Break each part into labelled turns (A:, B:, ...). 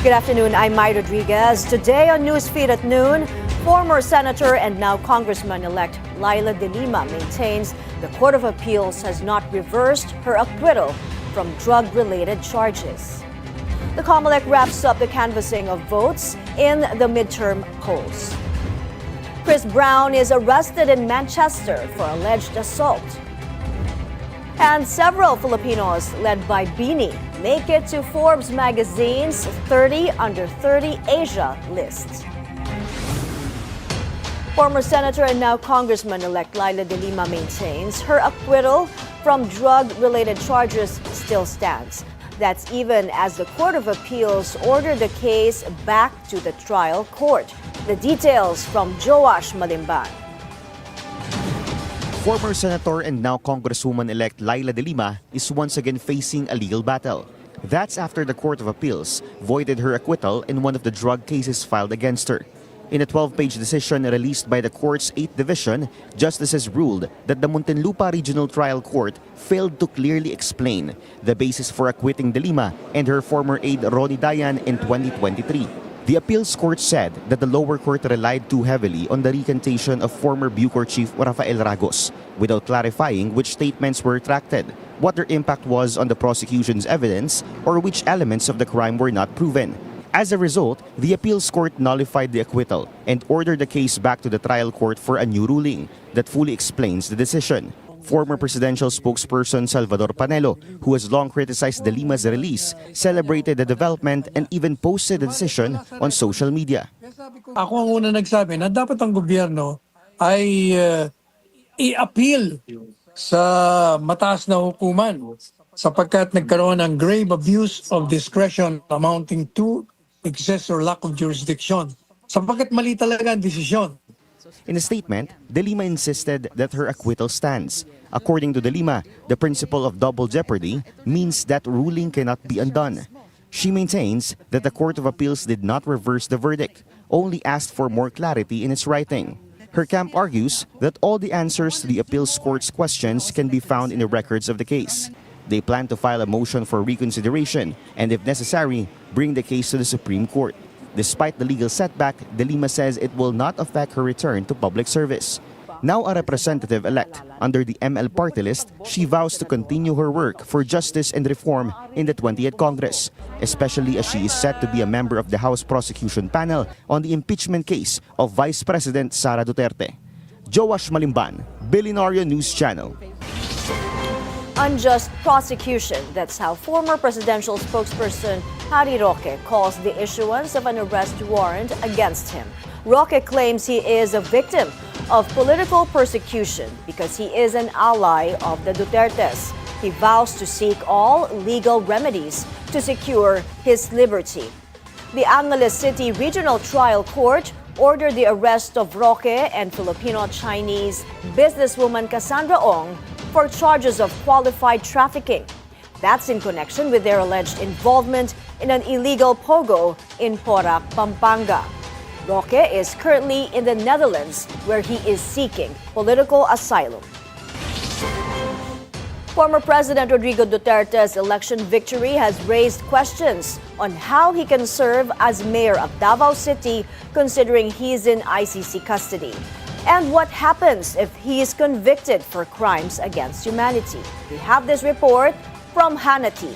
A: Good afternoon, I'm Mai Rodriguez. Today on Newsfeed at noon, former Senator and now Congressman Elect Lima maintains the Court of Appeals has not reversed her acquittal from drug-related charges. The COMELEC wraps up the canvassing of votes in the midterm polls. Chris Brown is arrested in Manchester for alleged assault. And several Filipinos, led by BINI, make it to Forbes magazine's 30 Under 30 Asia list. Former Senator and now Congressman Elect Lima maintains her acquittal from drug-related charges still stands. That's even as the Court of Appeals ordered the case back to the trial court. The details from Joash Malimban.
B: Former Senator and now Congresswoman-elect Lima is once again facing a legal battle. That's after the Court of Appeals voided her acquittal in one of the drug cases filed against her. In a 12-page decision released by the court's 8th Division, justices ruled that the Muntinlupa Regional Trial Court failed to clearly explain the basis for acquitting Lima and her former aide Ronnie Dayan in 2023. The appeals court said that the lower court relied too heavily on the recantation of former Bucor Chief Rafael Ragos, without clarifying which statements were retracted, what their impact was on the prosecution's evidence, or which elements of the crime were not proven. As a result, the appeals court nullified the acquittal and ordered the case back to the trial court for a new ruling that fully explains the decision. Former presidential spokesperson Salvador Panelo, who has long criticized Lima's release, celebrated the development and even posted the decision on social media.
C: Ako ang una nagsabi na dapat ang gobyerno ay i-appeal sa mataas na hukuman sapagkat nagkaroon ng grave abuse of discretion amounting to excess or lack of jurisdiction. Sapagkat mali talaga ang desisyon.
B: In a statement, Lima insisted that her acquittal stands. According to Lima, the principle of double jeopardy means that ruling cannot be undone. She maintains that the Court of Appeals did not reverse the verdict, only asked for more clarity in its writing. Her camp argues that all the answers to the appeals court's questions can be found in the records of the case. They plan to file a motion for reconsideration and, if necessary, bring the case to the Supreme Court. Despite the legal setback, Lima says it will not affect her return to public service. Now a representative-elect under the ML party list, she vows to continue her work for justice and reform in the 20th Congress, especially as she is set to be a member of the House Prosecution Panel on the impeachment case of Vice President Sara Duterte. Joash Malimban, Billionaire News Channel.
A: Unjust prosecution. That's how former presidential spokesperson Harry Roque calls the issuance of an arrest warrant against him. Roque claims he is a victim of political persecution because he is an ally of the Dutertes. He vows to seek all legal remedies to secure his liberty. The Angeles City Regional Trial Court ordered the arrest of Roque and Filipino-Chinese businesswoman Cassandra Ong for charges of qualified trafficking. That's in connection with their alleged involvement in an illegal pogo in Porac, Pampanga. Roque is currently in the Netherlands, where he is seeking political asylum. Former President Rodrigo Duterte's election victory has raised questions on how he can serve as mayor of Davao City, considering he's in ICC custody. And what happens if he is convicted for crimes against humanity? We have this report from Hanati.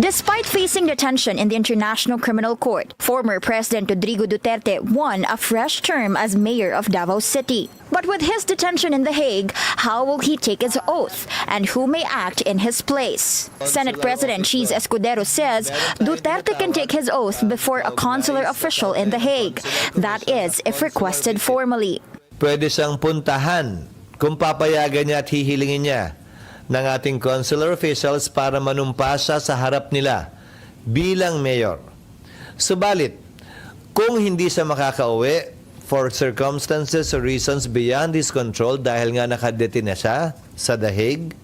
D: Despite facing detention in the International Criminal Court, former President Rodrigo Duterte won a fresh term as mayor of Davao City. But with his detention in The Hague, how will he take his oath and who may act in his place? Senate President Cheese Escudero says Duterte can take his oath before a consular official in The Hague. That is, if requested formally.
E: Pwede siyang puntahan kung papayagan niya at hihilingin niya ng ating consular officials para manumpa siya sa harap nila bilang mayor. Subalit, kung hindi siya makakauwi for circumstances or reasons beyond his control dahil nga nakadetine siya sa The Hague,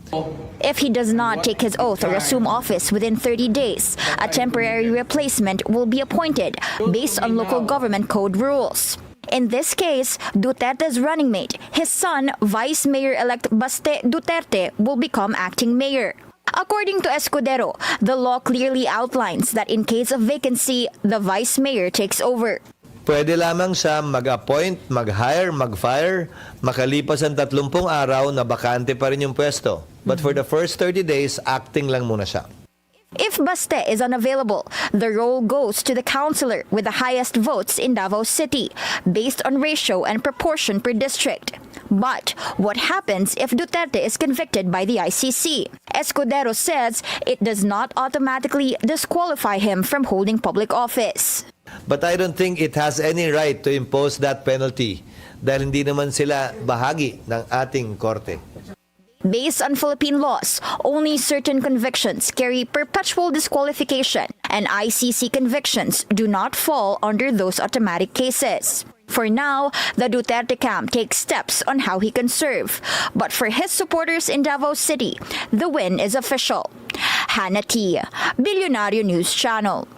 D: if he does not take his oath or assume office within 30 days, a temporary replacement will be appointed based on local government code rules. In this case, Duterte's running mate, his son, Vice Mayor-elect Baste Duterte, will become acting mayor. According to Escudero, the law clearly outlines that in case of vacancy, the vice mayor takes over.
E: Pwede lamang siya mag-appoint, mag-hire, mag-fire, makalipas ang 30 araw na bakante pa rin yung pwesto. But for the first 30 days, acting lang muna siya.
D: If Baste is unavailable, the role goes to the councillor with the highest votes in Davao City, based on ratio and proportion per district. But what happens if Duterte is convicted by the ICC? Escudero says it does not automatically disqualify him from holding public office.
E: But I don't think it has any right to impose that penalty dahil hindi naman sila bahagi ng ating korte.
D: Based on Philippine laws, only certain convictions carry perpetual disqualification, and ICC convictions do not fall under those automatic cases. For now, the Duterte camp takes steps on how he can serve. But for his supporters in Davao City, the win is official. Hannah T, Billionario News Channel.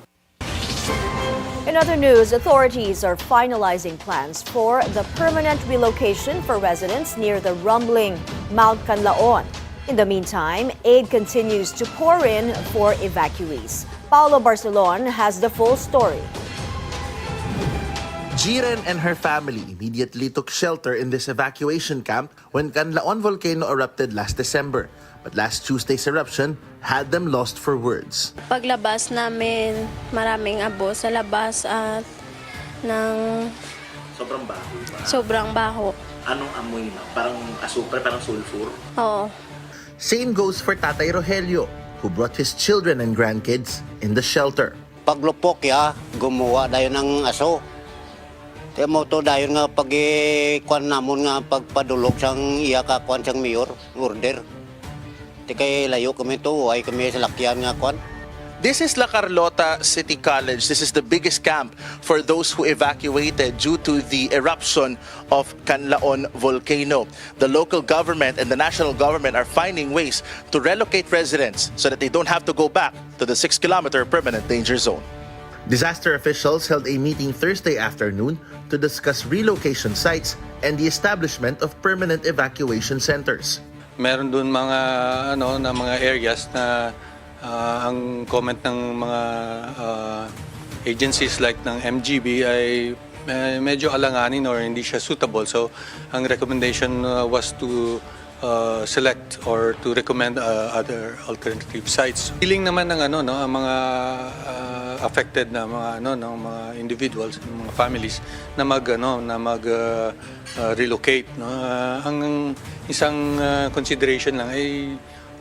A: In other news, authorities are finalizing plans for the permanent relocation for residents near the rumbling Mount Canlaon. In the meantime, aid continues to pour in for evacuees. Paolo Barcelon has the full story.
F: Jiren and her family immediately took shelter in this evacuation camp when Canlaon volcano erupted last December. But last Tuesday's eruption had them lost for words.
G: Paglabas namin, maraming abo sa labas at ng
H: Sobrang baho ba?
G: sobrang baho.
H: Anong amoy na? Parang asupre, parang sulfur?
G: Oo.
F: Same goes for Tatay Rogelio, who brought his children and grandkids in the shelter.
I: Paglupok ya, gumawa dayon ng aso. Te mo to dayon nga pag-kuan namon nga pagpadulog sang iya ka kuan sang mayor order. Te kay layo kami to, ay kami sa lakyan nga kuan.
J: This is La Carlota City College. This is the biggest camp for those who evacuated due to the eruption of Canlaon volcano. The local government and the national government are finding ways to relocate residents so that they don't have to go back to the 6-kilometer permanent danger zone.
F: Disaster officials held a meeting Thursday afternoon to discuss relocation sites and the establishment of permanent evacuation centers.
K: Meron doon mga na mga areas na ang comment ng mga agencies like ng MGB ay medyo alanganin or hindi siya suitable. So ang recommendation was to select or to recommend other alternative sites. Feeling naman ng ang mga affected na mga mga individuals, mga families na relocate. Ang isang consideration lang ay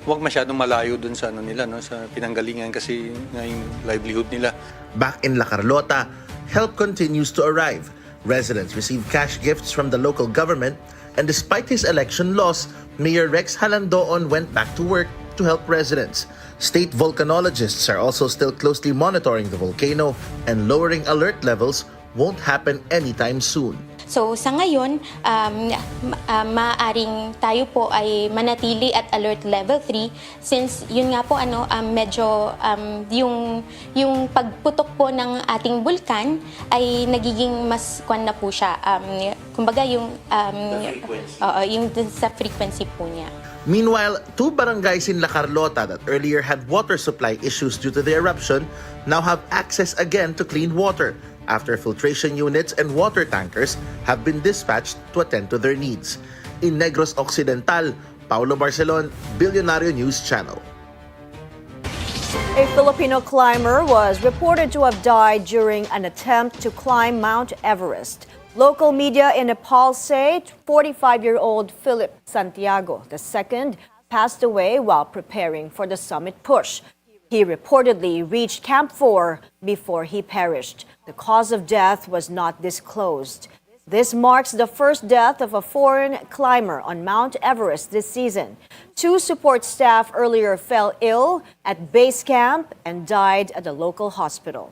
K: huwag masyadong malayo dun sa nila sa pinanggalingan kasi yung livelihood nila.
F: Back in La Carlota, help continues to arrive. Residents receive cash gifts from the local government, and despite his election loss, Mayor Rex Halandoon went back to work to help residents. State volcanologists are also still closely monitoring the volcano, and lowering alert levels won't happen anytime soon.
L: So sa ngayon, maaaring tayo po ay manatili at alert level 3 since yun nga po medyo yung pagputok po ng ating bulkan ay nagiging mas na po siya. Kumbaga yung sa frequency po niya.
F: Meanwhile, 2 barangays in La Carlota that earlier had water supply issues due to the eruption now have access again to clean water after filtration units and water tankers have been dispatched to attend to their needs. In Negros Occidental, Paulo Barcelon, Billionario News Channel.
A: A Filipino climber was reported to have died during an attempt to climb Mount Everest. Local media in Nepal say 45-year-old Philip Santiago II passed away while preparing for the summit push. He reportedly reached Camp 4 before he perished. The cause of death was not disclosed. This marks the first death of a foreign climber on Mount Everest this season. 2 support staff earlier fell ill at base camp and died at a local hospital.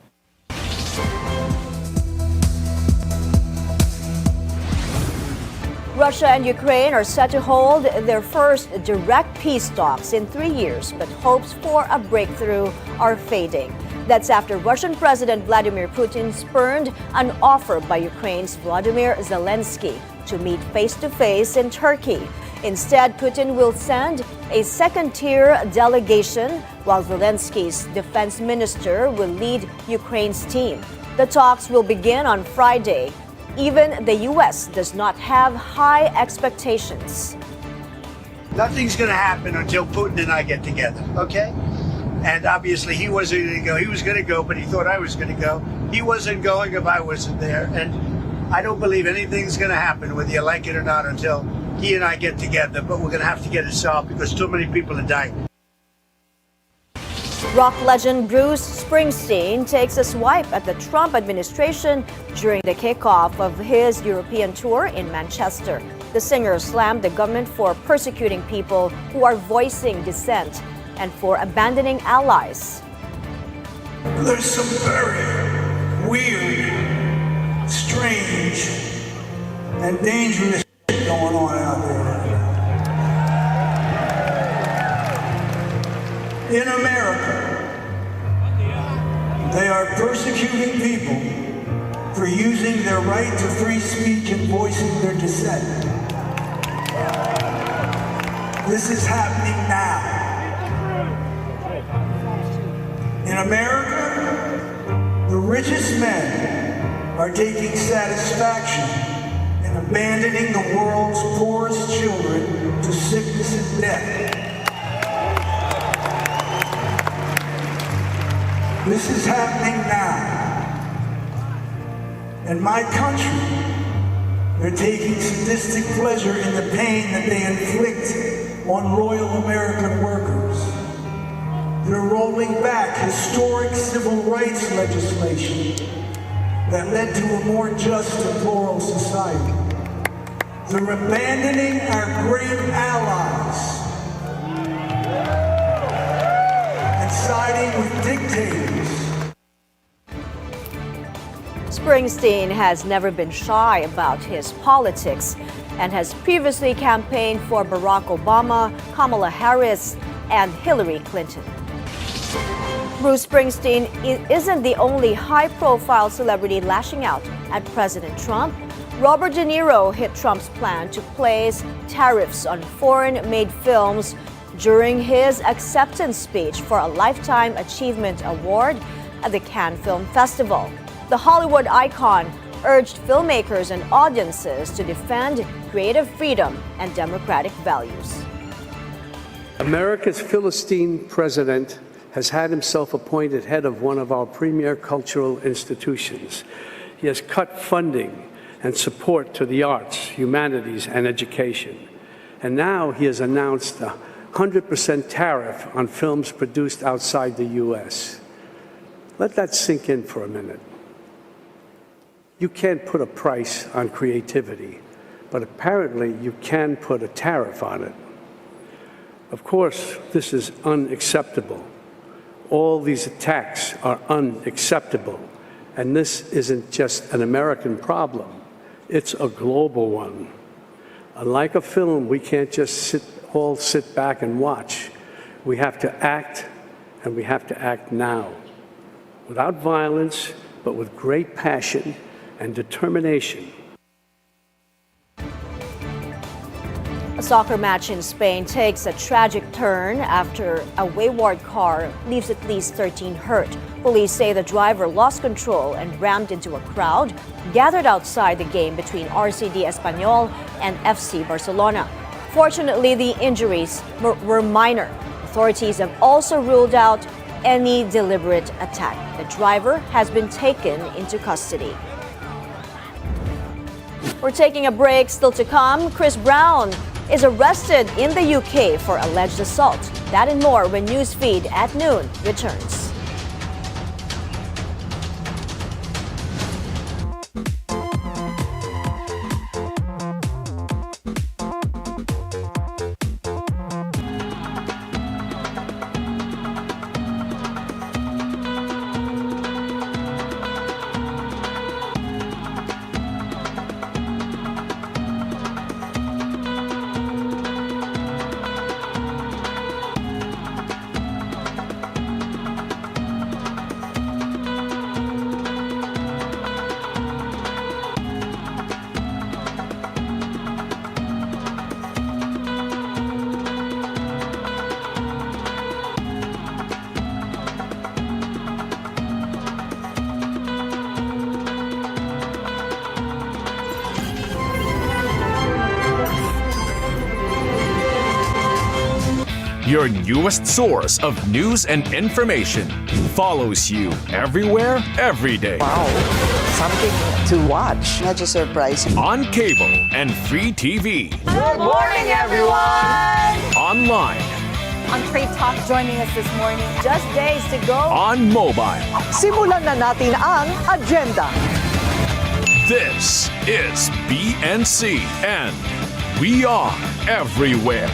A: Russia and Ukraine are set to hold their first direct peace talks in 3 years, but hopes for a breakthrough are fading. That's after Russian President Vladimir Putin spurned an offer by Ukraine's Volodymyr Zelensky to meet face-to-face in Turkey. Instead, Putin will send a second-tier delegation, while Zelensky's defense minister will lead Ukraine's team. The talks will begin on Friday. Even the U.S. does not have high expectations.
M: Nothing's going to happen until Putin and I get together, okay? And obviously he wasn't going to go. He was going to go, but he thought I was going to go. He wasn't going if I wasn't there. And I don't believe anything's going to happen, whether you like it or not, until he and I get together. But we're going to have to get it solved because too many people are dying.
A: Rock legend Bruce Springsteen takes a swipe at the Trump administration during the kickoff of his European tour in Manchester. The singer slammed the government for persecuting people who are voicing dissent and for abandoning allies.
M: There's some very weird, strange, and dangerous shit going on out there. In America, they are persecuting people for using their right to free speech and voicing their dissent. This is happening now. In America, the richest men are taking satisfaction in abandoning the world's poorest children to sickness and death. This is happening now. In my country, they're taking sadistic pleasure in the pain that they inflict on loyal American workers. They're rolling back historic civil rights legislation that led to a more just and plural society. They're abandoning our great allies and siding with dictators.
A: Springsteen has never been shy about his politics and has previously campaigned for Barack Obama, Kamala Harris, and Hillary Clinton. Bruce Springsteen isn't the only high-profile celebrity lashing out at President Trump. Robert De Niro hit Trump's plan to place tariffs on foreign-made films during his acceptance speech for a Lifetime Achievement Award at the Cannes Film Festival. The Hollywood icon urged filmmakers and audiences to defend creative freedom and democratic values.
N: America's Philistine president has had himself appointed head of one of our premier cultural institutions. He has cut funding and support to the arts, humanities, and education. And now he has announced a 100% tariff on films produced outside the U.S. Let that sink in for a minute. You can't put a price on creativity, but apparently you can put a tariff on it. Of course, this is unacceptable. All these attacks are unacceptable. And this isn't just an American problem. It's a global one. Unlike a film, we can't just all sit back and watch. We have to act, and we have to act now. Without violence, but with great passion and determination.
A: A soccer match in Spain takes a tragic turn after a wayward car leaves at least 13 hurt. Police say the driver lost control and rammed into a crowd gathered outside the game between RCD Espanyol and FC Barcelona. Fortunately, the injuries were minor. Authorities have also ruled out any deliberate attack. The driver has been taken into custody. We're taking a break. Still to come, Chris Brown is arrested in the UK for alleged assault. That and more when Newsfeed at Noon returns.
O: your newest source of news and information, follows you everywhere, every day.
P: Wow, something to watch. Medyo surprising.
O: On cable and free TV.
A: Good morning, everyone!
O: Online.
A: On Trade Talk, joining us this morning, just days to go.
O: On mobile.
P: Simulan na natin ang agenda.
O: This is BNC and we are everywhere.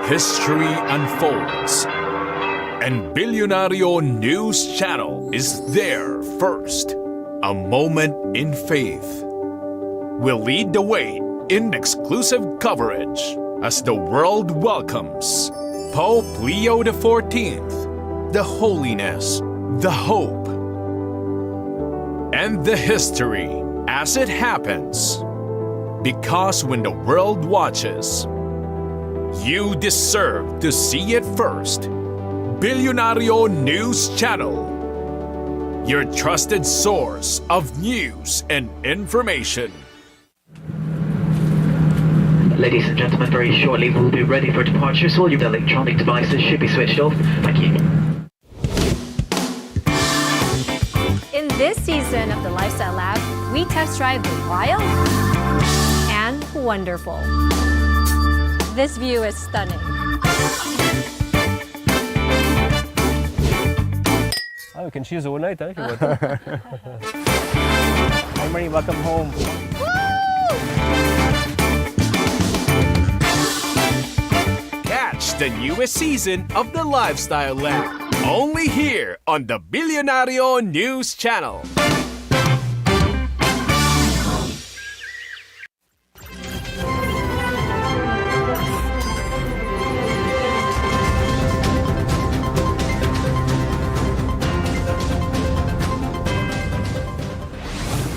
O: History unfolds, and Billionario News Channel is there first. A moment in faith will lead the way in exclusive coverage as the world welcomes Pope Leo XIV, the holiness, the hope, and the history as it happens. Because when the world watches, you deserve to see it first. Billionario News Channel, your trusted source of news and information.
Q: Ladies and gentlemen, very shortly we'll be ready for departure, so all your electronic devices should be switched off. Thank you.
R: In this season of the Lifestyle Lab, we test drive the wild and wonderful. This view is stunning.
S: Oh, we can choose overnight, huh? If you want to. Hi, Marie, welcome home.
O: Catch the newest season of the Lifestyle Lab, only here on the Billionario News Channel.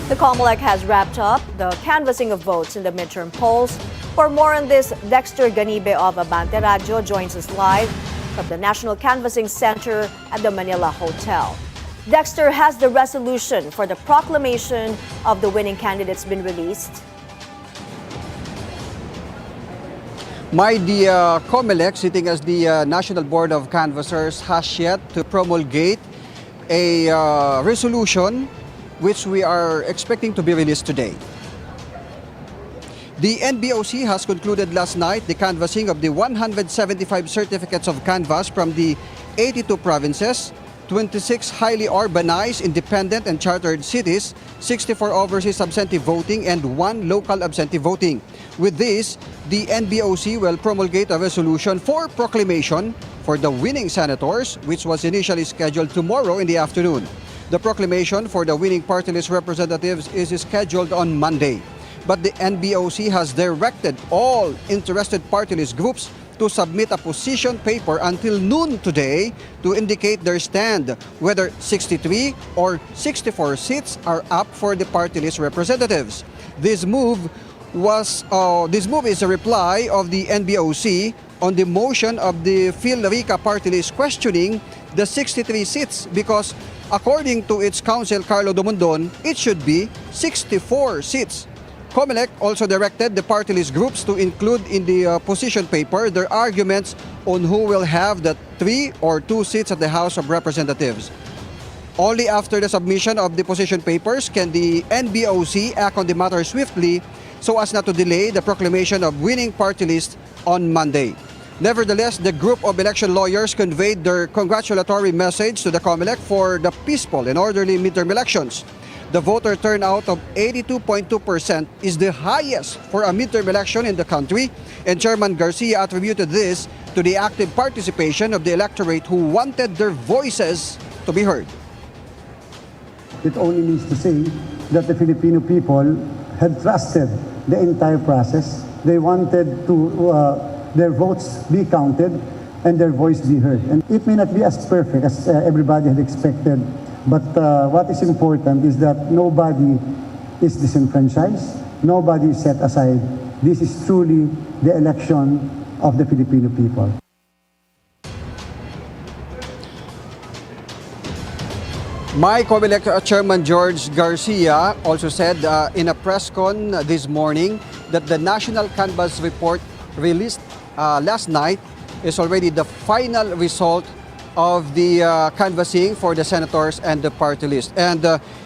A: The COMELEC has wrapped up the canvassing of votes in the midterm polls. For more on this, Dexter Ganibe of Abante Radio joins us live from the National Canvassing Center at the Manila Hotel. Dexter, has the resolution for the proclamation of the winning candidates been released?
T: The COMELEC, sitting as the National Board of Canvassers, has yet to promulgate a resolution which we are expecting to be released today. The NBOC has concluded last night the canvassing of the 175 certificates of canvass from the 82 provinces, 26 highly urbanized, independent and chartered cities, 64 overseas absentee voting, and 1 local absentee voting. With this, the NBOC will promulgate a resolution for proclamation for the winning senators, which was initially scheduled tomorrow in the afternoon. The proclamation for the winning party list representatives is scheduled on Monday. But the NBOC has directed all interested party list groups to submit a position paper until noon today to indicate their stand, whether 63 or 64 seats are up for the party list representatives. This move is a reply of the NBOC on the motion of the Phil-Rica party list questioning the 63 seats because according to its counsel, Carlo Dumondon, it should be 64 seats. COMELEC also directed the party list groups to include in the position paper their arguments on who will have the 3 or 2 seats at the House of Representatives. Only after the submission of the position papers can the NBOC act on the matter swiftly so as not to delay the proclamation of winning party list on Monday. Nevertheless, the group of election lawyers conveyed their congratulatory message to the COMELEC for the peaceful and orderly midterm elections. The voter turnout of 82.2% is the highest for a midterm election in the country, and Chairman Garcia attributed this to the active participation of the electorate who wanted their voices to be heard.
U: It only needs to say that the Filipino people had trusted the entire process. They wanted to their votes be counted and their voice be heard. And it may not be as perfect as everybody had expected, but what is important is that nobody is disenfranchised, nobody is set aside. This is truly the election of the Filipino people.
T: My COMELEC Chairman George Garcia also said in a press con this morning that the National Canvas report released last night is already the final result of the canvassing for the senators and the party list. And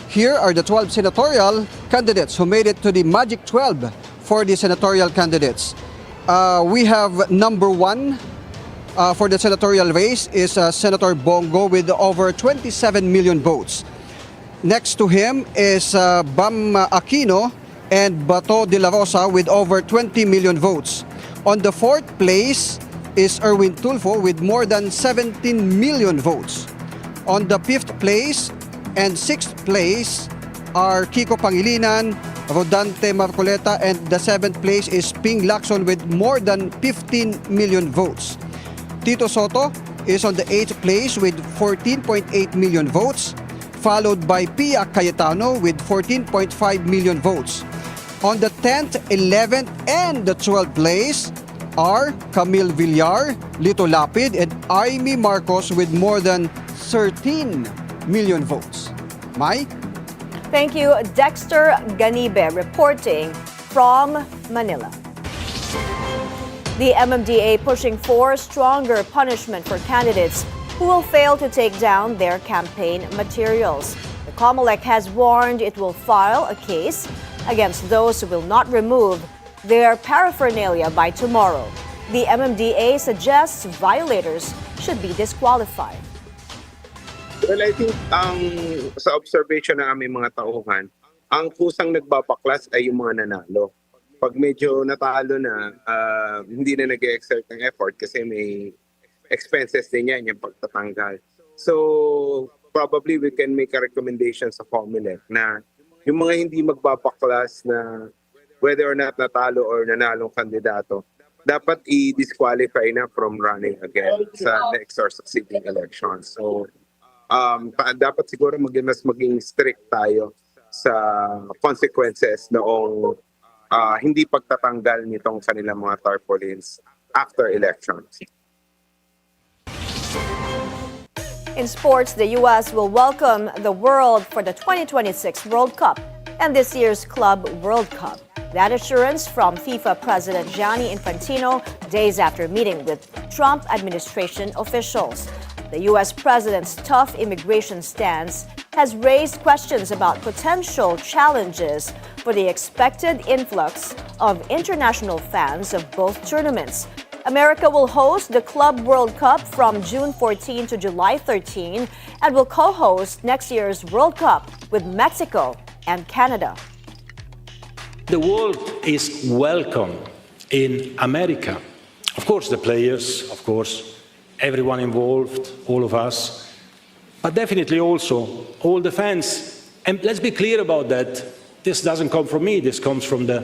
T: here are the 12 senatorial candidates who made it to the magic 12 for the senatorial candidates. We have number 1 for the senatorial race is Senator Bongo with over 27 million votes. Next to him is Bam Aquino and Bato de la Rosa with over 20 million votes. On the 4th place is Erwin Tulfo with more than 17 million votes. On the 5th place and 6th place are Kiko Pangilinan, Rodante Marcoleta, and the 7th place is Ping Lacson with more than 15 million votes. Tito Soto is on the 8th place with 14.8 million votes, followed by Pia Cayetano with 14.5 million votes. On the 10th, 11th, and the 12th place are Camille Villar, Lito Lapid, and Aimee Marcos with more than 13 million votes. Mai?
A: Thank you, Dexter Ganibe, reporting from Manila. The MMDA pushing for stronger punishment for candidates who will fail to take down their campaign materials. The COMELEC has warned it will file a case against those who will not remove their paraphernalia by tomorrow. The MMDA suggests violators should be disqualified.
C: Well, I think sa observation ng aming mga tauhan, ang kusang nagbabaklas ay yung mga nanalo. Pag medyo natalo na, hindi na nag-exert ng effort kasi may expenses din yan yung pagtatanggal. So, probably we can make a recommendation sa COMELEC na yung mga hindi magbabaklas na whether or not natalo or nanalong kandidato, dapat i-disqualify na from running again sa next or succeeding elections. So, dapat siguro mas maging strict tayo sa consequences noong hindi pagtatanggal nitong kanilang mga tarpaulins after elections.
A: In sports, the U.S. will welcome the world for the 2026 World Cup and this year's Club World Cup. That assurance from FIFA President Gianni Infantino days after meeting with Trump administration officials. The U.S. president's tough immigration stance has raised questions about potential challenges for the expected influx of international fans of both tournaments. America will host the Club World Cup from June 14 to July 13 and will co-host next year's World Cup with Mexico and Canada.
V: The world is welcome in America. Of course, the players, of course, everyone involved, all of us, but definitely also all the fans. And let's be clear about that. This doesn't come from me. This comes from the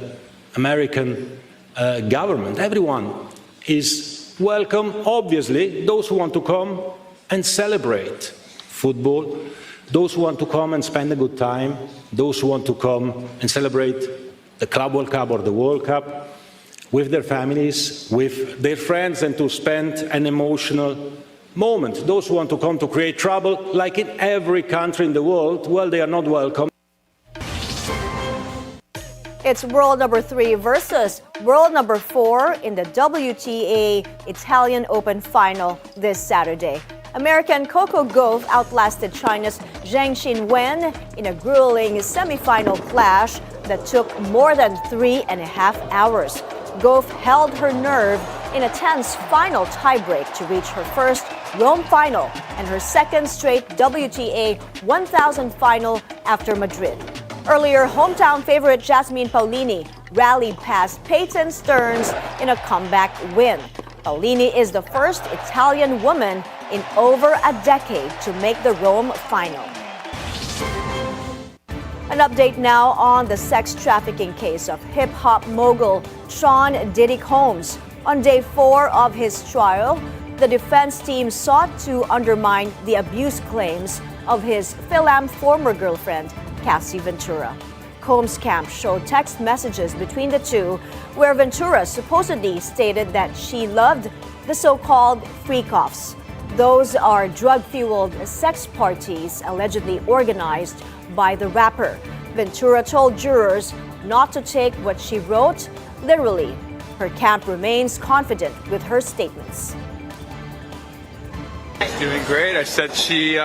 V: American government. Everyone is welcome, obviously, those who want to come and celebrate football, those who want to come and spend a good time, those who want to come and celebrate the Club World Cup or the World Cup with their families, with their friends, and to spend an emotional moment. Those who want to come to create trouble, like in every country in the world, well, they are not welcome.
A: It's world number 3 versus world number 4 in the WTA Italian Open final this Saturday. American Coco Gauff outlasted China's Zheng Xinwen in a grueling semifinal clash that took more than 3.5 hours. Gauff held her nerve in a tense final tiebreak to reach her first Rome final and her second straight WTA 1000 final after Madrid. Earlier, hometown favorite Jasmine Paolini rallied past Peyton Stearns in a comeback win. Paolini is the first Italian woman in over a decade to make the Rome final. An update now on the sex trafficking case of hip-hop mogul Sean Diddy Combs. On day 4 of his trial, the defense team sought to undermine the abuse claims of his Philam former girlfriend, Cassie Ventura. Combs' camp showed text messages between the two where Ventura supposedly stated that she loved the so-called freak-offs. Those are drug-fueled sex parties allegedly organized by the rapper. Ventura told jurors not to take what she wrote literally. Her camp remains confident with her statements.
B: Doing great. I said she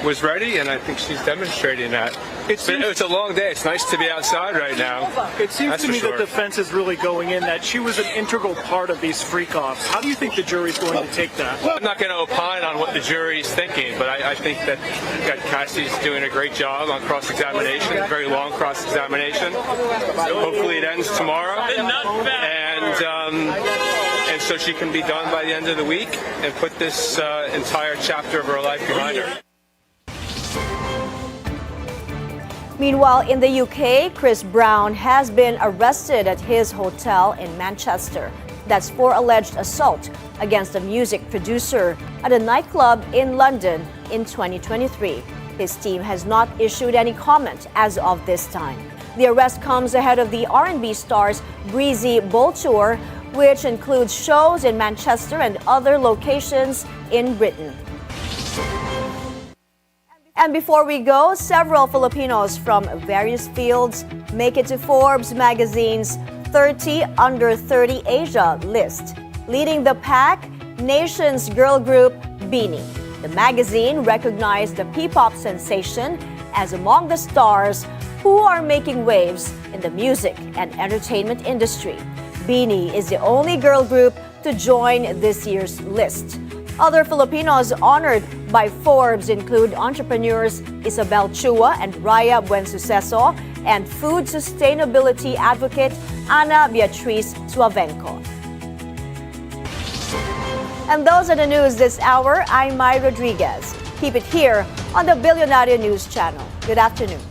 B: was ready, and I think she's demonstrating that. It's a long day. It's nice to be outside right now.
E: It seems to me that the defense is really going in that she was an integral part of these freak-offs. How do you think the jury's going to take that?
B: I'm not going to opine on what the jury's thinking, but I think that Cassie's doing a great job on cross-examination, a very long cross-examination. Hopefully it ends tomorrow, and so she can be done by the end of the week and put this entire chapter of her life behind her.
A: Meanwhile, in the UK, Chris Brown has been arrested at his hotel in Manchester. That's for alleged assault against a music producer at a nightclub in London in 2023. His team has not issued any comment as of this time. The arrest comes ahead of the R&B star's Breezy Bowl Tour, which includes shows in Manchester and other locations in Britain. And before we go, several Filipinos from various fields make it to Forbes magazine's 30 Under 30 Asia list. Leading the pack, nation's girl group BINI. The magazine recognized the P-pop sensation as among the stars who are making waves in the music and entertainment industry. BINI is the only girl group to join this year's list. Other Filipinos honored by Forbes include entrepreneurs Isabel Chua and Raya Buensuceso and food sustainability advocate Ana Beatriz Suavenco. And those are the news this hour. I'm Mai Rodriguez. Keep it here on the Billionaire News Channel. Good afternoon.